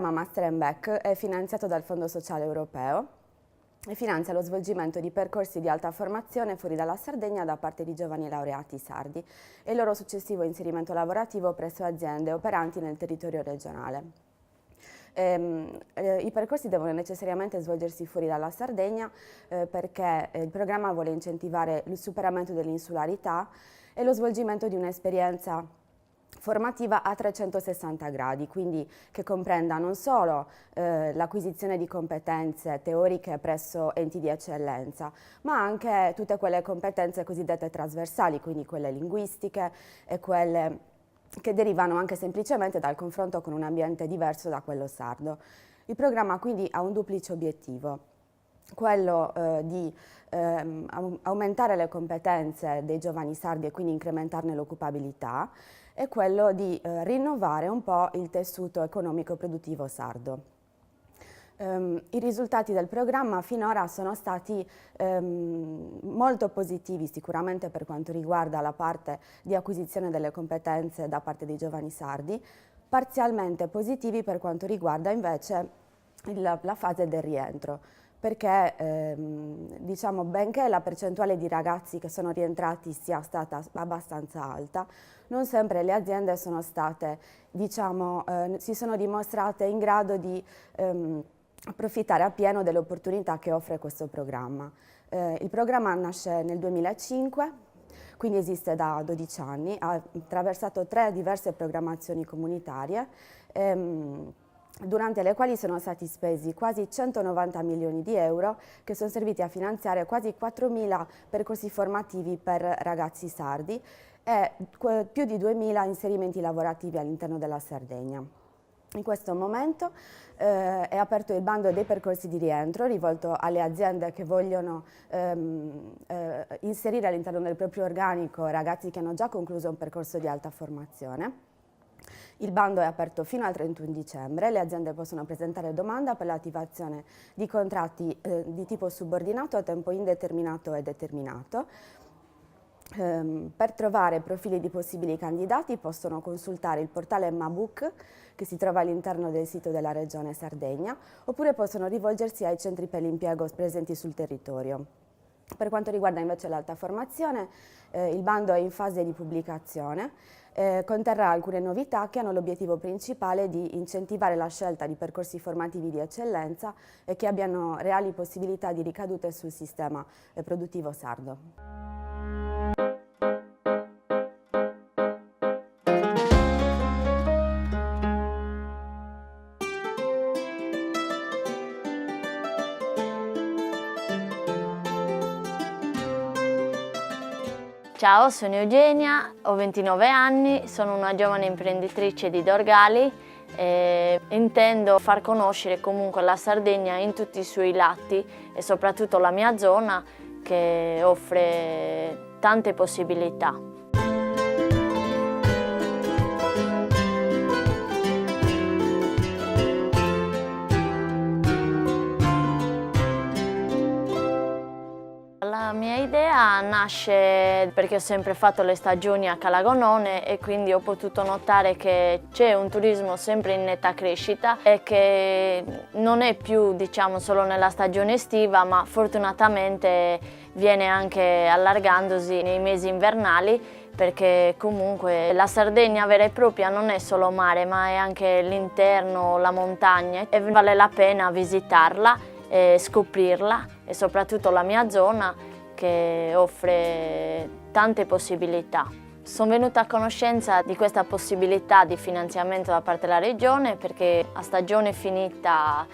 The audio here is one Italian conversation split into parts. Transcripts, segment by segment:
programma Master & Back è finanziato dal Fondo Sociale Europeo e finanzia lo svolgimento di percorsi di alta formazione fuori dalla Sardegna da parte di giovani laureati sardi e il loro successivo inserimento lavorativo presso aziende operanti nel territorio regionale. I percorsi devono necessariamente svolgersi fuori dalla Sardegna perché il programma vuole incentivare il superamento dell'insularità e lo svolgimento di un'esperienza formativa a 360 gradi, quindi che comprenda non solo l'acquisizione di competenze teoriche presso enti di eccellenza, ma anche tutte quelle competenze cosiddette trasversali, quindi quelle linguistiche e quelle che derivano anche semplicemente dal confronto con un ambiente diverso da quello sardo. Il programma quindi ha un duplice obiettivo, quello di aumentare le competenze dei giovani sardi e quindi incrementarne l'occupabilità, e quello di rinnovare un po' il tessuto economico produttivo sardo. I risultati del programma finora sono stati molto positivi, sicuramente per quanto riguarda la parte di acquisizione delle competenze da parte dei giovani sardi, parzialmente positivi per quanto riguarda invece la fase del rientro, perché diciamo, benché la percentuale di ragazzi che sono rientrati sia stata abbastanza alta, non sempre le aziende sono state, diciamo, si sono dimostrate in grado di approfittare appieno delle opportunità che offre questo programma. Il programma nasce nel 2005, quindi esiste da 12 anni, ha attraversato 3 diverse programmazioni comunitarie, durante le quali sono stati spesi quasi 190 milioni di euro che sono serviti a finanziare quasi 4.000 percorsi formativi per ragazzi sardi e più di 2.000 inserimenti lavorativi all'interno della Sardegna. In questo momento è aperto il bando dei percorsi di rientro rivolto alle aziende che vogliono inserire all'interno del proprio organico ragazzi che hanno già concluso un percorso di alta formazione. Il bando è aperto fino al 31 dicembre, le aziende possono presentare domanda per l'attivazione di contratti di tipo subordinato a tempo indeterminato e determinato. Per trovare profili di possibili candidati possono consultare il portale Mabook che si trova all'interno del sito della Regione Sardegna, oppure possono rivolgersi ai centri per l'impiego presenti sul territorio. Per quanto riguarda invece l'alta formazione, il bando è in fase di pubblicazione, conterrà alcune novità che hanno l'obiettivo principale di incentivare la scelta di percorsi formativi di eccellenza e che abbiano reali possibilità di ricadute sul sistema produttivo sardo. Ciao, sono Eugenia, ho 29 anni, sono una giovane imprenditrice di Dorgali e intendo far conoscere comunque la Sardegna in tutti i suoi lati e soprattutto la mia zona che offre tante possibilità. La mia idea nasce perché ho sempre fatto le stagioni a Calagonone e quindi ho potuto notare che c'è un turismo sempre in netta crescita e che non è più, diciamo, solo nella stagione estiva, ma fortunatamente viene anche allargandosi nei mesi invernali, perché comunque la Sardegna vera e propria non è solo mare, ma è anche l'interno, la montagna, e vale la pena visitarla e scoprirla, e soprattutto la mia zona che offre tante possibilità. Sono venuta a conoscenza di questa possibilità di finanziamento da parte della Regione perché a stagione finita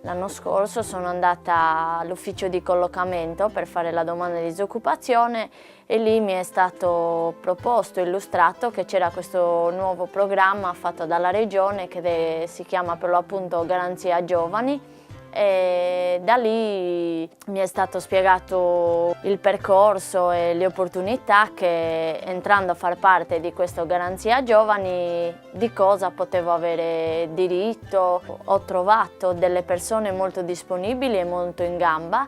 l'anno scorso sono andata all'ufficio di collocamento per fare la domanda di disoccupazione e lì mi è stato proposto, illustrato che c'era questo nuovo programma fatto dalla Regione che si chiama per l'appunto Garanzia Giovani, e da lì mi è stato spiegato il percorso e le opportunità che, entrando a far parte di questa Garanzia Giovani, di cosa potevo avere diritto. Ho trovato delle persone molto disponibili e molto in gamba,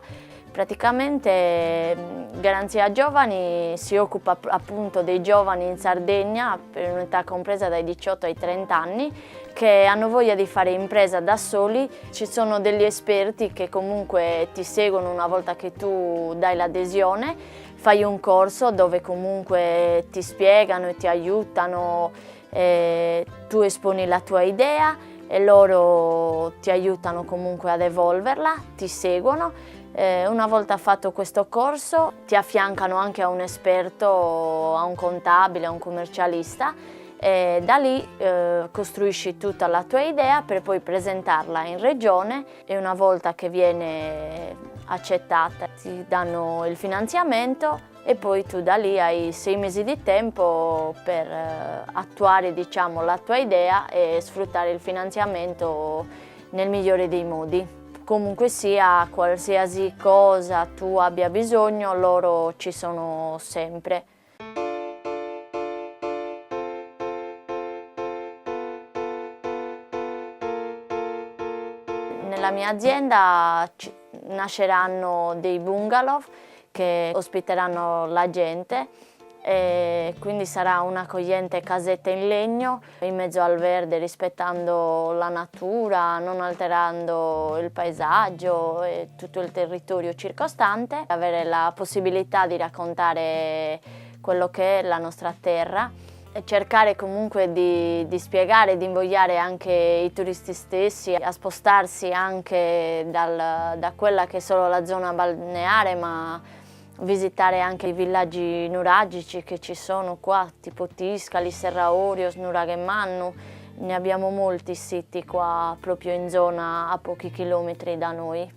Praticamente Garanzia Giovani si occupa appunto dei giovani in Sardegna per un'età compresa dai 18 ai 30 anni che hanno voglia di fare impresa da soli. Ci sono degli esperti che comunque ti seguono una volta che tu dai l'adesione, fai un corso dove comunque ti spiegano e ti aiutano, tu esponi la tua idea e loro ti aiutano comunque ad evolverla, ti seguono. Una volta fatto questo corso ti affiancano anche a un esperto, a un contabile, a un commercialista e da lì costruisci tutta la tua idea per poi presentarla in regione e una volta che viene accettata ti danno il finanziamento e poi tu da lì hai 6 mesi di tempo per attuare, diciamo, la tua idea e sfruttare il finanziamento nel migliore dei modi. Comunque sia, qualsiasi cosa tu abbia bisogno, loro ci sono sempre. Nella mia azienda nasceranno dei bungalow che ospiteranno la gente e quindi sarà un'accogliente casetta in legno in mezzo al verde, rispettando la natura, non alterando il paesaggio e tutto il territorio circostante. Avere la possibilità di raccontare quello che è la nostra terra e cercare comunque di spiegare, di invogliare anche i turisti stessi a spostarsi anche da quella che è solo la zona balneare, ma visitare anche i villaggi nuragici che ci sono qua, tipo Tiscali, Serra Orios, Nuraghemannu. Ne abbiamo molti siti qua proprio in zona a pochi chilometri da noi.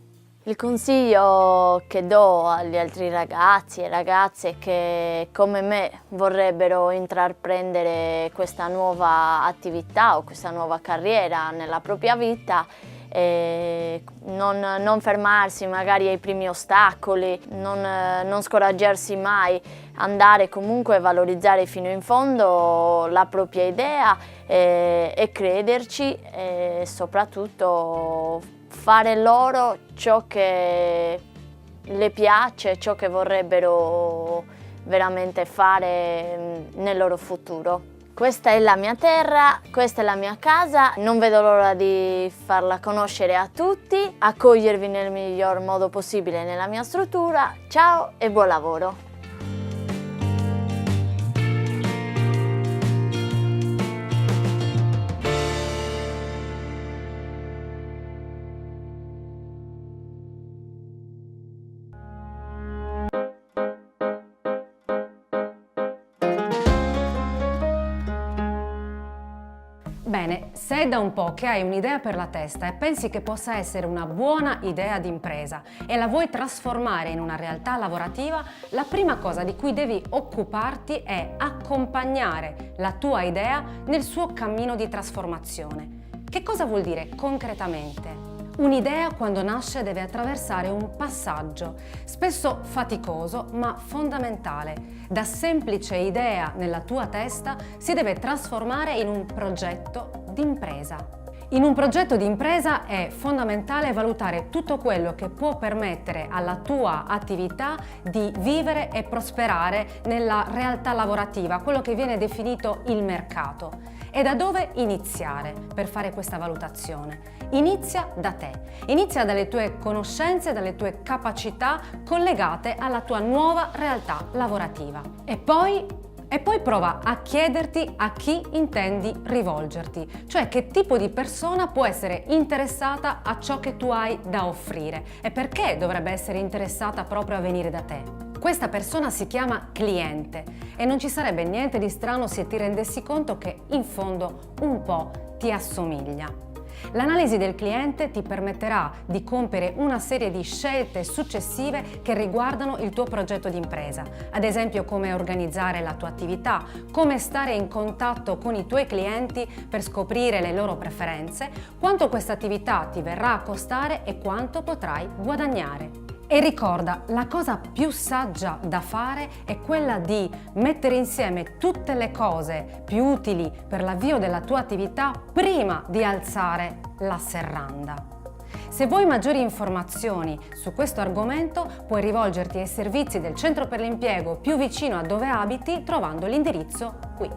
Il consiglio che do agli altri ragazzi e ragazze che come me vorrebbero intraprendere questa nuova attività o questa nuova carriera nella propria vita è non fermarsi magari ai primi ostacoli, non scoraggiarsi mai, andare comunque a valorizzare fino in fondo la propria idea e crederci e soprattutto fare loro ciò che le piace, ciò che vorrebbero veramente fare nel loro futuro. Questa è la mia terra, questa è la mia casa, non vedo l'ora di farla conoscere a tutti, accogliervi nel miglior modo possibile nella mia struttura. Ciao e buon lavoro! Bene, se è da un po' che hai un'idea per la testa e pensi che possa essere una buona idea di impresa e la vuoi trasformare in una realtà lavorativa, la prima cosa di cui devi occuparti è accompagnare la tua idea nel suo cammino di trasformazione. Che cosa vuol dire concretamente? Un'idea quando nasce deve attraversare un passaggio, spesso faticoso ma fondamentale. Da semplice idea nella tua testa si deve trasformare in un progetto d'impresa. In un progetto di impresa è fondamentale valutare tutto quello che può permettere alla tua attività di vivere e prosperare nella realtà lavorativa, quello che viene definito il mercato. E da dove iniziare per fare questa valutazione? Inizia da te, inizia dalle tue conoscenze, dalle tue capacità collegate alla tua nuova realtà lavorativa. E poi prova a chiederti a chi intendi rivolgerti, cioè che tipo di persona può essere interessata a ciò che tu hai da offrire e perché dovrebbe essere interessata proprio a venire da te. Questa persona si chiama cliente e non ci sarebbe niente di strano se ti rendessi conto che in fondo un po' ti assomiglia. L'analisi del cliente ti permetterà di compiere una serie di scelte successive che riguardano il tuo progetto di impresa, ad esempio come organizzare la tua attività, come stare in contatto con i tuoi clienti per scoprire le loro preferenze, quanto questa attività ti verrà a costare e quanto potrai guadagnare. E ricorda, la cosa più saggia da fare è quella di mettere insieme tutte le cose più utili per l'avvio della tua attività prima di alzare la serranda. Se vuoi maggiori informazioni su questo argomento, puoi rivolgerti ai servizi del Centro per l'Impiego più vicino a dove abiti trovando l'indirizzo qui.